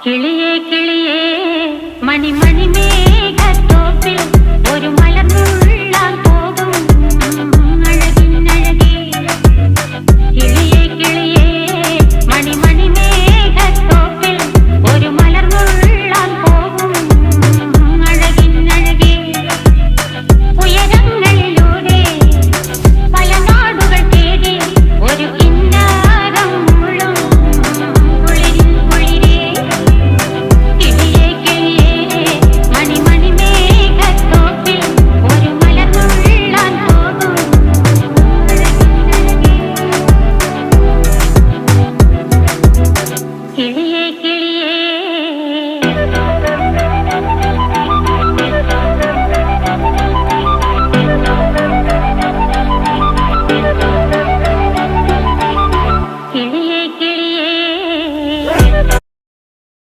കിളിയേ കിളിയേ മണിമണി മേഘത്തോപ്പിൽ ഒരു മലർന്നുള്ളാൻ പോകും അഴകിനഴകേ. കിളിയേ കിളിയേ മണിമണി മേഘത്തോപ്പിൽ ഒരു മലർന്നുള്ളാൻ പോകും അഴകിനഴകേ. ഉയരങ്ങളിലൂടെ പല നാടുകൾ തേടി ഒരു കിന്നാരം മുള്ളും കുളിരിൻ കുളിരേ. കിളിയേ കിളിയേ മണിമണി മേഘത്തോപ്പിൽ ഒരു മലർന്നുള്ളാൻ പോകും അഴകിനഴകേ. കിളിയേ